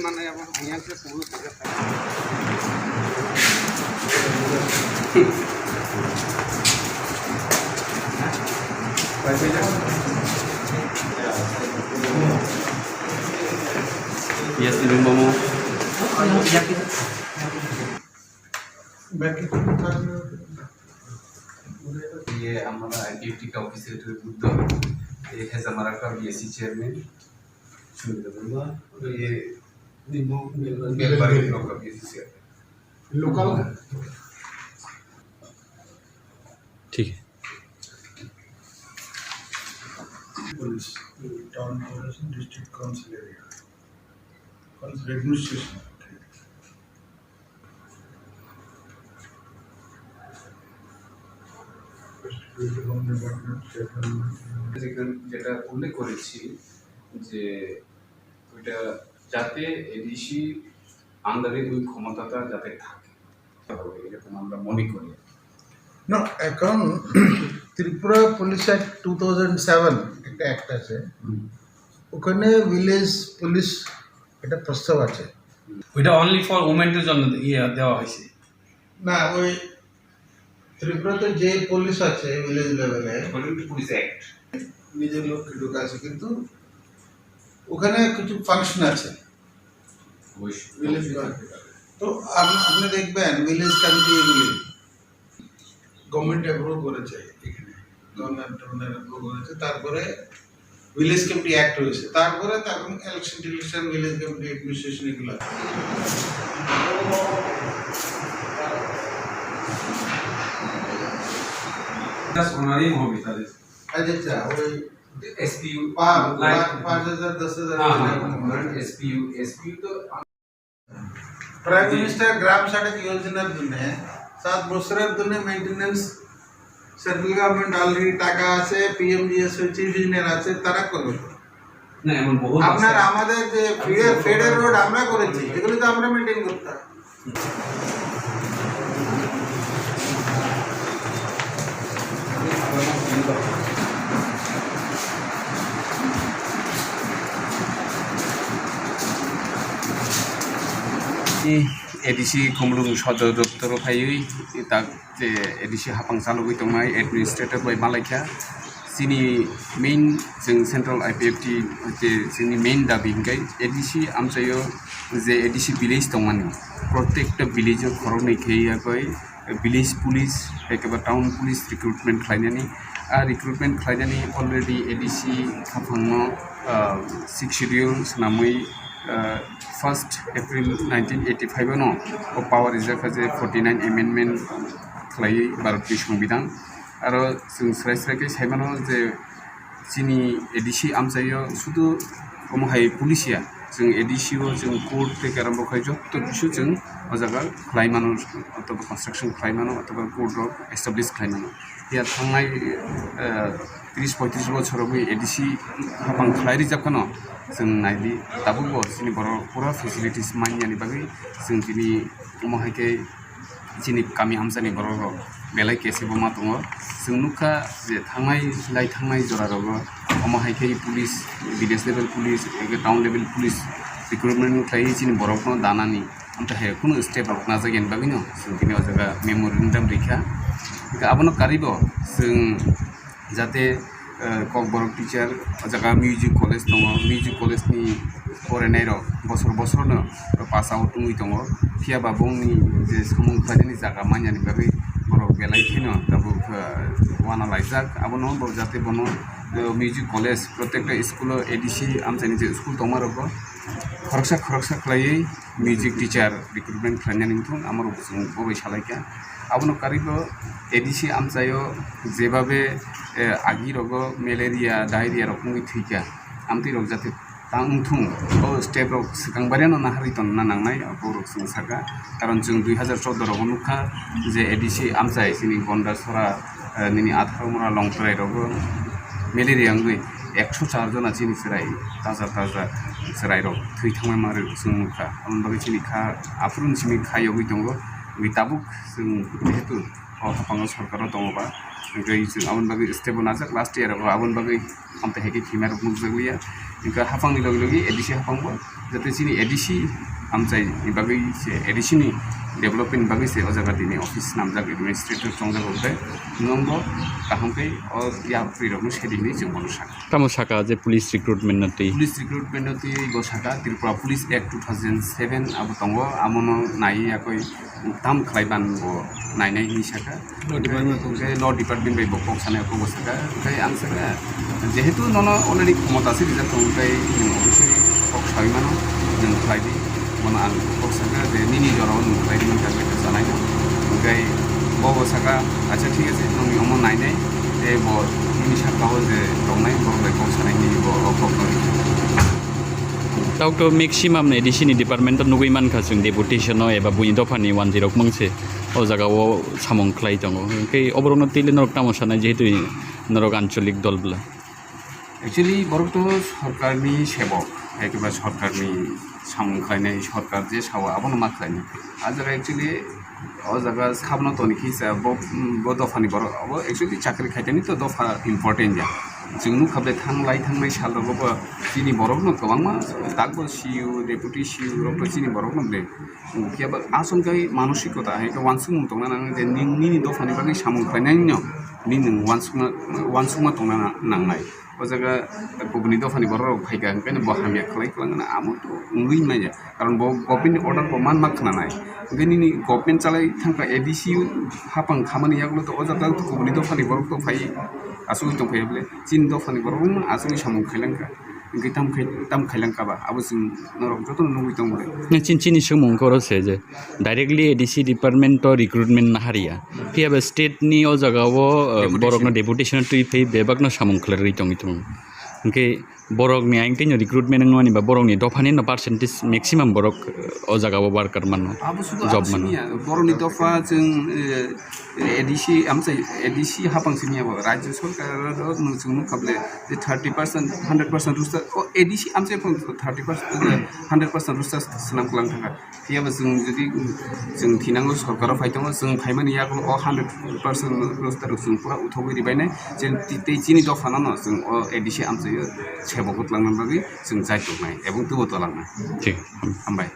মানে এবং ভাঙিয়াছে পুরো Yes, Ibn Momo. ये हमारा IPFT का ऑफिसर बुद्धा ये है हमारा का BSc चेयरमैन शुरू बोलूँगा और ये निम्बो बेलबारी ब्लॉक का BSc चेयरमैन लोकल ठीक है police town police district council area council administration যেটা উল্লেখ করেছি যে ওইটা যাতে এডিসি আন্ডারে ওই ক্ষমতাটা যাতে থাকে এরকম আমরা মনে করি না এখন ত্রিপুরা পুলিশ অ্যাক্ট 2007 একটা অ্যাক্ট আছে ওখানে ভিলেজ পুলিশ একটা প্রস্তাব আছে ওইটা অনলি ফর উমেনদের জন্য দেওয়া হয়েছে না ওই ত্রিপুরাতে যে পুলিশ আছে ভিলেজ লেভেলে পুলিশ অ্যাক্ট নিজের লোক ঢুক আছে কিন্তু ওখানে কিছু ফাংশন আছে ভিলেজ তো আপনি দেখবেন ভিলেজ কমিটি এগুলি গভর্নমেন্ট অ্যাপ্রুভ করেছে এখানে গভর্নমেন্ট অ্যাপ্রুভ করেছে তারপরে ভিলেজ কমিটি অ্যাক্ট হয়েছে তারপরে তখন ইলেকশন টিলেকশন ভিলেজ কমিটি অ্যাডমিনিস্ট্রেশন এগুলো সোনারই হবে তাদের আচ্ছা ওই SPU 5,000 10,000 SPU তো प्राइम मिनिस्टर ग्राम सड़क योजना दुने 7 বছরের জন্য মেইনটেনেন্স সেন্ট্রাল গভর্নমেন্ট অলরেডি টাকা আছে পিএমজিএস চিফ ইঞ্জিনিয়ার আছে তারা করবে না এমন বহুত আপনার আমাদের যে ফেডার রোড আমরা করেছি এগুলো তো আমরা মেইনটেইন করতাম एडिसि खमरुं सदर दप्तर फायै दा जे एडिसि हाफां चालुगै दंनाय एडमिनिस्ट्रेटर बाय मालायखा जोंनि मेइन जों सेन्ट्रेल IPFT जे जोंनि मेइन दाबि हिंगाय एडिसि आमचायो जे एडिसि विलेज दंमानि प्रत्येकटा विलेजाव खरंनै खैयाखै विलेज पुलिस एकेबा टाउन पुलिस रिक्रुटमेन्ट खालायनानै रिक्रुटमेन्ट खालायनानै अलरेडि एडिसि हाफांनो 6 शेड्यूल सनामै 1st April 1985 नो पावर रिजर्व जे 49 एमेंडमेंट खालायै भारतीय संविधान आरो जों स्राय साइमानो जे जोंनि एडिसि आमचायो शुधु गमहाय पुलिसिया जों एडिसिओ जों कोर्ट থেকে আরম্ভ করে যত কিছু जों অজাगा খালাইমানো অথবা কনস্ট্রাকশন খালাইমানো অথবা কোর্ট এস্টাবলিশ খালাইমানো ইয়া थांनाय 30-35 বছরাव एडिसि हाफां खालाय रिजाबखानो जों नायदि दाबो जोंनि बर' पुरा फेसिलिटिस मानियानि बागै जों दिनै गमहायकै जोंनि गामि हामजानि बर' बेलाय केसेबो मा दङ जों नुखा जे थांनाय जरारावबो गमहायकै police village level police town level police recruitment खालायै जोंनि बर'खौ दानानै ओमफ्राय खुनु स्टेप नाजागोन बागैनो जों दिनै अजागा मेमोरेन्डाम रैखा आबनो कारिबो जों जाहाथे ककबरक टीचार जगह म्यूजिक कलेज दङ म्यूजिक कलेजनि फरायनाय बोसोरनो पास आउट दङ फियाबा बुंनि जे सामुंखानि जागा मानियानि बागै बर' बेलायखिनो दाबो वाना लाइजाक आबनो जाहाथे बनो म्यूजिक कलेज प्रत्येकटा स्कुल एडिसि आमचानि जे स्कुल दंमारबो खरकसा खालायै म्यूजिक टीचार रिक्रुटमेन्ट खालायनानै थों आमार जों बबे सालायका आबनो कारिबो एडिसि आमचायो जेबाबे आगि रग मेलेरिया डायरिया रकमनि थैका आमति रग जाते तांथुं ओ स्टेप रग सिगांबारियानो नाहारितन ना नांनाय बर' जों सागा कारण जों 2014 रग नुखा जे एडिसि आमचाय जोंनि गन्डासरा निनि 18 मरा लंतराय रग मेलेरिया गई 104 जना जोंनि सिराय ताजा सिराय रग थै थांनाय मारो जों नुखा आमबागै जोंनि खा आफरुन सिमि खायाव गई दङ ताबुक जों जेहेतु हाफाङा सरकाराव दङबा गै जों आबन बागै स्टेप नाजाक लास्ट इयाराव आबन बागै आमते हेके थिमार मुगजगलिया इनका हाफांनि लगे लगे एडिसि हाफांबो जाते चिनि एडिसि हामचाय बागै से एडिसिनि डेभलपमेन्ट बागै से अजागा दिनै अफिस नामजाग एडमिनिस्ट्रेटर संजागोबे नंगो काहंकै अ या फ्रीडम सेदिनि जों बनो साका Kamu saka je police recruitment nanti. Police recruitment नति गो साका त्रिपुरा पुलिस एक्ट 2007 अब तंगो आमनो नाइ याकै ताम खलाइबान गो नाइनाय नि साका ल डिपार्टमेन्ट बाय बक सानाय को साका ओमफ्राय आं साका जेहेतु ननो अलरेडी क्षमता से रिजाल्ट ओमफ्राय जों अबसे बक साइमानो जों खलाइदि मना आं बक साका जे निनि जराव जों खलाइदि मोनका जानाय ओमफ्राय बक साका अच्छा ठीक আছে नोंनि अमो नाइनाय ए ब निनि साकाव जे दंनाय बरबाय बक सानायनि ब अकक Tau to maximum edisi ni department nugui man kasung deputation no eba buni dofani 10 mangse o jaga o samong khlai tongo ke oborno tile norok tamosana jehetu norok ancholik dolbla actually बरक तो सरकारनि सेवक एकेबारे सरकारनि सामं खायनाय सरकार जे सावा आबो मा खायनाय आ जागा एक्चुअली अ जागा साबनो तो निखि सा ब दफानि बर अब एक्चुअली चाकरी खायथानि तो दफा इम्पोर्टेन्ट जा जोंनु खाबले थांनाय सालरबो चिनि बरक न गोबांमा दागबो सिउ डेपुटी सिउ रबो चिनि बरक नबले केबा आसंकाय मानसिकता हेका वानसुम तंना नां जे निनि दफानि बागै सामं खायनाय न निनि वानसुमा तंना नांनाय o jaga kubuni dofani borok phaiga onkano bo hamya khlai klangna amo to ngui maya karon bo government order bo man mak khnanai gani government chalai thangka adc hapang khamani yaglo to o jaga kubuni dofani borok to phai asui tong phaible chin dofani borok asui samung khailangka इंगे ताम खाइलांका बा अब जों नरक जतो नुगै दं बले चिनचिनि समong koro se je directly adc department to recruitment na haria kiaba state ni o jaga o borok no deputation tui phei bebak no samong khlari tong itung Inge borok ni aing tin recruitment ngoni ba borok ni dofani no percentage maximum borok o jaga o worker man job man borok ni dofa जों adc amsai adc hapang sinia bo rajya sarkar जों खाबले 30% 100% रुस्ता o adc amsai 30% 100% रुस्ता सनाम खलां थाखा याबा जों जुदि जों थिनांगो सरकाराव फाइथांगो जों फाइमानि यागल 100% रुस्ता जों पुरा उथौबै रिबायनाय जों तिनि दफा न जों adc amsai सेबकत लांनानै जों जायखौ नाय एबं तुबो तलांना ठीक हामबाय